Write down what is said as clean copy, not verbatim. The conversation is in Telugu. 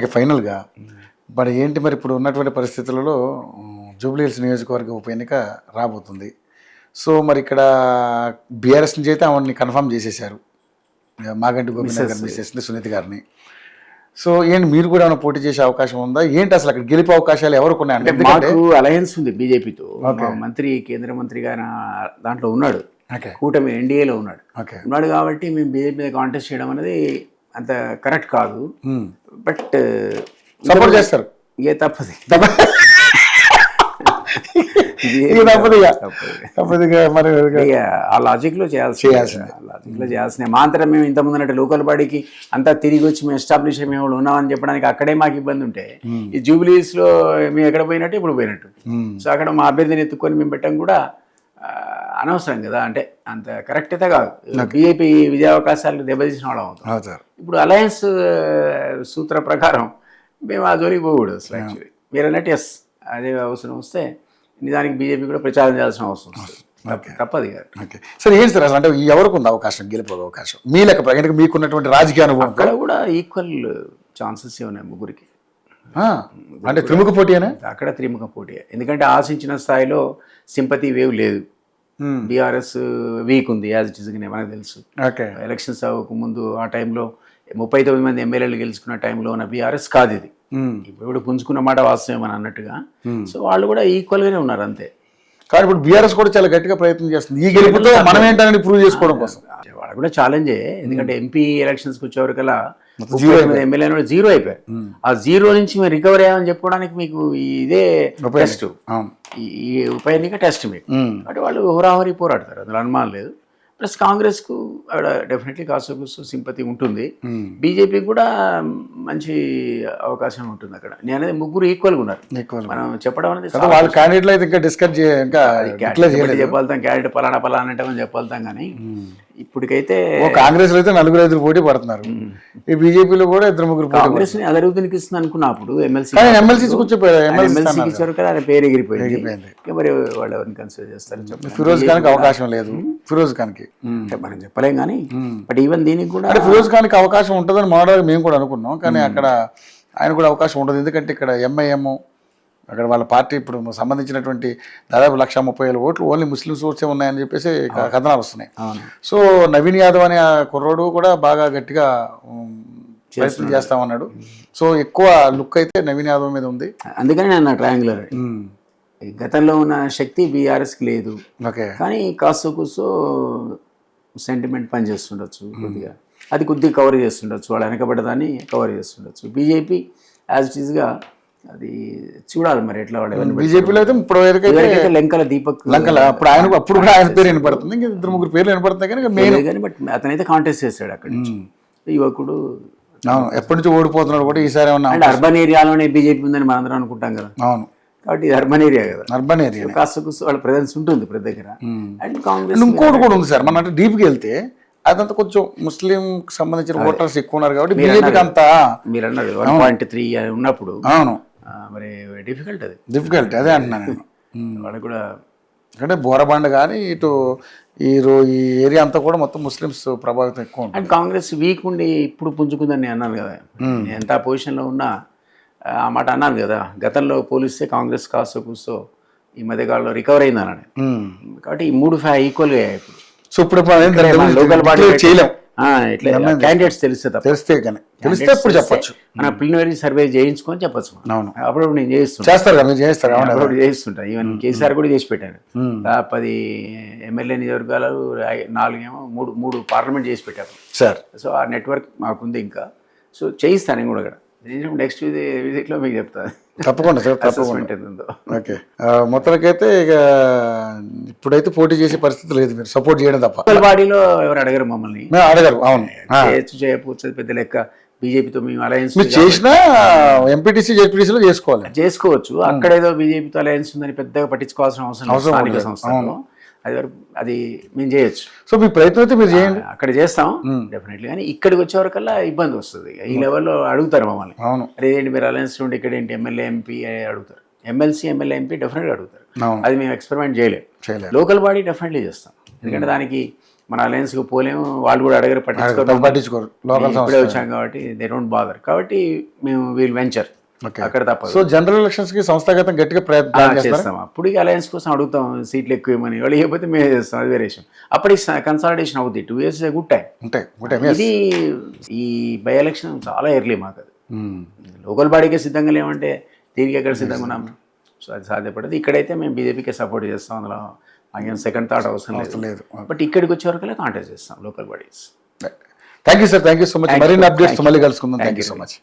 ఇక ఫైనల్గా మరి ఏంటి మరి ఇప్పుడు ఉన్నటువంటి పరిస్థితులలో జూబ్లీ హిల్స్ నియోజకవర్గ ఉప ఎన్నిక రాబోతుంది. సో మరి ఇక్కడ బీఆర్ఎస్ నుంచి అయితే ఆవిడని కన్ఫర్మ్ చేసేసారు, మాగంటి గోపీనాథ్ గారు మిస్సెస్ని, సునీత గారిని. సో ఏంటి మీరు కూడా ఏమైనా పోటీ చేసే అవకాశం ఉందా ఏంటి, అసలు అక్కడ గెలిపే అవకాశాలు ఎవరికి ఉన్నాయంటే? మాకు అలయన్స్ ఉంది బీజేపీతో. మంత్రి, కేంద్ర మంత్రిగా దాంట్లో ఉన్నాడు, కూటమి ఎన్డీఏలో ఉన్నాడు కాబట్టి మేము బీజేపీ మీద కాంటెస్ట్ చేయడం అనేది అంత కరెక్ట్ కాదు. బట్ సపోర్ట్ చేస్తారు, ఏ తప్పది ఆ లాజిక్ లో చేయాల్సిన మా అంతటా మేము ఇంతకుముందు అంటే లోకల్ బాడీకి అంతా తిరిగి వచ్చి మేము ఎస్టాబ్లిష్ మేము ఉన్నామని చెప్పడానికి అక్కడే మాకు ఇబ్బంది ఉంటే, ఈ జూబ్లీస్ లో మేము ఎక్కడ పోయినట్టు ఇప్పుడు పోయినట్టు. సో అక్కడ మా అభ్యర్థిని ఎత్తుకొని మేము పెట్టాం కూడా అనవసరం కదా, అంటే అంత కరెక్ట్ అయితే కాదు. బీజేపీ విజయావకాశాలు దెబ్బతీసిన వాళ్ళం అవుతాం. ఇప్పుడు అలయన్స్ సూత్ర ప్రకారం మేము ఆ జోలికి పోకూడదు అసలు. యాక్చువల్లీ మీరు అన్నట్టు ఎస్, అదే అవసరం వస్తే నిజానికి బీజేపీ కూడా ప్రచారం చేయాల్సిన అవసరం వస్తుంది, తప్పదు కాదు. ఓకే సార్, ఏంటి సార్ అసలు అంటే ఎవరికి ఉంది అవకాశం, గెలిపే అవకాశం మీ లెక్క ప్రకారం? మీకున్నటువంటి రాజకీయ అనుభవం అక్కడ కూడా ఈక్వల్ ఛాన్సెస్ ఉన్నాయి ముగ్గురికి. అంటే త్రిముఖ పోటీనే అక్కడ, త్రిముఖ పోటీ. ఎందుకంటే ఆశించిన స్థాయిలో సింపతి వేవ్ లేదు. బీఆర్ఎస్ వీక్ ఉంది యాజ్ ఇట్ ఈస్గానే మనకు తెలుసు. ఎలక్షన్స్ అవ్వక ముందు ఆ టైంలో 39 మంది ఎమ్మెల్యేలు గెలుచుకున్న టైంలో ఉన్న బీఆర్ఎస్ కాదు ఇది. ఇప్పుడు పుంజుకున్న మాట వాస్తవం అని అన్నట్టుగా. సో వాళ్ళు కూడా ఈక్వల్గానే ఉన్నారు అంతే. కానీ ఇప్పుడు బీఆర్ఎస్ కూడా చాలా గట్టిగా ప్రయత్నం చేస్తుంది ఈ గెలుపుతో మనం ఏంటని ప్రూవ్ చేసుకోవడం కోసం. వాళ్ళు కూడా ఛాలెంజే, ఎందుకంటే ఎంపీ ఎలక్షన్స్కి వచ్చేవరకల్లా ఎమ్మెల్యే జీరో అయిపోయారు. ఆ జీరో నుంచి మీరు రికవర్ అయ్యామని చెప్పుకోవడానికి మీకు ఇదే టెస్ట్, ఈ ఉప ఎన్నిక టెస్ట్ మీకు. అంటే వాళ్ళు హోరాహోరీ పోరాడతారు, అందులో అనుమానం లేదు. ప్లస్ కాంగ్రెస్కు అక్కడ డెఫినెట్లీ కాస్త సింపతి ఉంటుంది. బీజేపీకి కూడా మంచి అవకాశం ఉంటుంది అక్కడ. నేను అనేది ముగ్గురు ఈక్వల్గా ఉన్నారు. మనం చెప్పడం అనేది వాళ్ళ క్యాండిడేట్లు అయితే ఇంకా డిస్కస్ చెప్పాల్తాం, క్యాండిడేట్ పలానా అంటే మనం చెప్పాల్తాం. కానీ ఇప్పటికైతే కాంగ్రెస్ లో అయితే 4-5 పోటీ పడుతున్నారు, ఈ బీజేపీలో కూడా 2-3 కాంగ్రెస్ ని అదరుగుతునికి ఇస్తుంది అనుకున్నా. అప్పుడు ఎమ్మెల్సీ ఇచ్చారు కదా, ఆయన పేరు ఎగిరిపోయింది. మరి వాళ్ళు ఎవరిని కన్సిడర్ చేస్తారు? ఫిరోజ్ ఖాన్కి అవకాశం లేదు. ఫిరోజ్ ఖాన్కి అంటే మనం చెప్పలేం కానీ, బట్ ఈవెన్ దీనికి కూడా అంటే ఫిరోజ్ ఖాన్కి అవకాశం ఉంటుందని మొదటగా మేము కూడా అనుకున్నాం. కానీ అక్కడ ఆయన కూడా అవకాశం ఉంటుంది, ఎందుకంటే ఇక్కడ ఎంఐఎం అక్కడ వాళ్ళ పార్టీ ఇప్పుడు సంబంధించినటువంటి దాదాపు 130,000 ఓట్లు ఓన్లీ ముస్లిమ్స్ ఓట్సే ఉన్నాయని చెప్పేసి కథనాలు వస్తున్నాయి. సో నవీన్ యాదవ్ అనే కుర్రోడు కూడా బాగా గట్టిగా ప్రయత్నం చేస్తామన్నాడు. సో ఎక్కువ లుక్ అయితే నవీన్ యాదవ్ మీద ఉంది. అందుకని నేను ట్రయాంగులర్ గతంలో ఉన్న శక్తి బీఆర్ఎస్కి లేదు. కానీ కాస్త కూర్చో సెంటిమెంట్ పని చేస్తుండొచ్చు, కొద్దిగా కవర్ చేస్తుండొచ్చు, వాళ్ళు వెనకబడ్డదాన్ని కవర్ చేస్తుండొచ్చు. బీజేపీ యాజ్ ఇట్ ఈస్గా అది చూడాలి మరి ఎట్లా. వాళ్ళు బీజేపీలో అయితే ఇప్పుడు లెంకల దీపక్ అప్పుడు ఆయన అప్పుడు కూడా ఆయన పేరు వినపడుతుంది, ఇంకా 2-3 పేర్లు వినపడుతున్నాయి. కానీ బట్ అతనైతే కాంటెస్ట్ చేస్తాడు అక్కడి నుంచి. యువకుడు ఎప్పటి నుంచి ఓడిపోతున్నాడు కూడా ఈసారి ఏమన్నా. అంటే అర్బన్ ఏరియాలోనే బీజేపీ ఉందని మనందరం అనుకుంటాం కదా. అవును, కాబట్టి ఇది అర్బన్ ఏరియా కదా, అర్బన్ ఏరియా కాస్త వాళ్ళ ప్రెజెన్స్ ఉంటుంది ప్రతి దగ్గర. అండ్ కాంగ్రెస్ ఇంకోటి కూడా ఉంది సార్, మన అంటే డీప్కి వెళ్తే అదంతా కొంచెం ముస్లిం సంబంధించిన ఓటర్స్ ఎక్కువ ఉన్నారు కాబట్టి బీజేపీకి అంతా మీరు అన్నారు 1.3 ఉన్నప్పుడు. అవును, మరి డిఫికల్ట్ అదే అంటున్నాను. వాళ్ళకి కూడా అంటే బోరబండ కానీ ఇటు ఈ ఏరియా అంతా కూడా మొత్తం ముస్లిమ్స్ ప్రభావితం ఎక్కువ ఉంటుంది. అండ్ కాంగ్రెస్ వీక్ ఉండి ఇప్పుడు పుంజుకుందని నేను అన్నాను కదా, ఎంత పొజిషన్లో ఉన్నా ఆ మాట అన్నాను కదా. గతంలో పోలిస్తే కాంగ్రెస్ కాస్త కూర్చో ఈ మధ్యకాలంలో రికవర్ అయిందని. కాబట్టి ఈ 3 ఈక్వల్గా అయ్యాయి ఇప్పుడు. సో ఇప్పుడు లోకల్ బాడీ చేయలేం, క్యాండిడేట్స్ తెలిస్తే ఇప్పుడు చెప్పచ్చు. మన ప్రిలిమినరీ సర్వే చేయించుకొని చెప్పచ్చు. అప్పుడు నేను చేయిస్తుంటా. ఈవెన్ కేసీఆర్ కూడా చేసి పెట్టాను. 10 ఎమ్మెల్యే నియోజకవర్గాలు 4 3 పార్లమెంట్ చేసి పెట్టారు సార్. సో ఆ నెట్వర్క్ మాకుంది ఇంకా. సో చేయిస్తాను నేను కూడా. నెక్స్ట్ విజిట్లో మీకు చెప్తాను తప్పకుండా సార్, తప్పకుండా. ఓకే, మొత్తానికైతే ఇక ఇప్పుడైతే పోటీ చేసే పరిస్థితి లేదు, మీరు సపోర్ట్ చేయడం తప్ప. బాడీలో ఎవరు అడగరు మమ్మల్ని, అడగరు. అవును, చేయకపోతే పెద్ద లెక్క. బీజేపీతో మేము అలయన్స్ చేసినా ఎంపీటీసీ జెడ్పీటీసీలో చేసుకోవచ్చు. అక్కడేదో బీజేపీతో అలయన్స్ ఉందని పెద్దగా పట్టించుకోవాల్సిన అవసరం లేదు సంస్థలో. అది మేము చేయొచ్చు. సో మీ ప్రయత్నం అయితే మీరు చేయండి, అక్కడ చేస్తాం డెఫినెట్లీ. కానీ ఇక్కడికి వచ్చేవరకల్లా ఇబ్బంది వస్తుంది. ఈ లెవెల్లో అడుగుతారు మమ్మల్ని, అరే ఏంటి మీరు అలయన్స్ ఉండి ఇక్కడ ఏంటి ఎమ్మెల్యే ఎంపీ అడుగుతారు. ఎమ్మెల్సీ ఎమ్మెల్యే ఎంపీ డెఫినెట్గా అడుగుతారు. అది మేము ఎక్స్పెరిమెంట్ చేయలేము. లోకల్ బాడీ డెఫినెట్లీ చేస్తాం, ఎందుకంటే దానికి మన అలయన్స్కి పోలేము, వాళ్ళు కూడా అడగరు, పట్టించుకోరు. పట్టించుకోరు లోకల్ ఇప్పుడే వచ్చాం కాబట్టి దే డోంట్ బాదర్. కాబట్టి మేము వీల్ వెంచర్ అక్కడ తప్పదు. సో జనరల్ ఎలక్షన్స్ కి సంస్థాగతం గట్టిగా ప్రయత్నం చేస్తాం. అప్పుడు అలయన్స్ కోసం అడుగుతాం సీట్లు ఎక్కువ ఇవ్వమని, వాళ్ళు ఇవ్వకపోతే మేము చేస్తాం, అది వేరే విషయం. అప్పటికి కన్సాలిడేషన్ అవుతుంది. 2 years గుడ్ టైం. ఇది ఈ బై ఎలక్షన్ చాలా ఎర్లీ మాకు. అది లోకల్ బాడీకే సిద్ధంగా లేమంటే దీనికి ఎక్కడ సిద్ధంగా ఉన్నాం? సో అది సాధ్యపడదు. ఇక్కడైతే మేము బీజేపీకే సపోర్ట్ చేస్తాం, అందులో మాకేం సెకండ్ థాట్ అవసరం లేదు. బట్ ఇక్కడికి వచ్చే వరకు కాంటాక్ట్ చేస్తాం local bodies. Thank you sir, thank you so much. మరిన్ని అప్డేట్స్ మళ్ళీ కలుసుకుందాం. Thank you so much.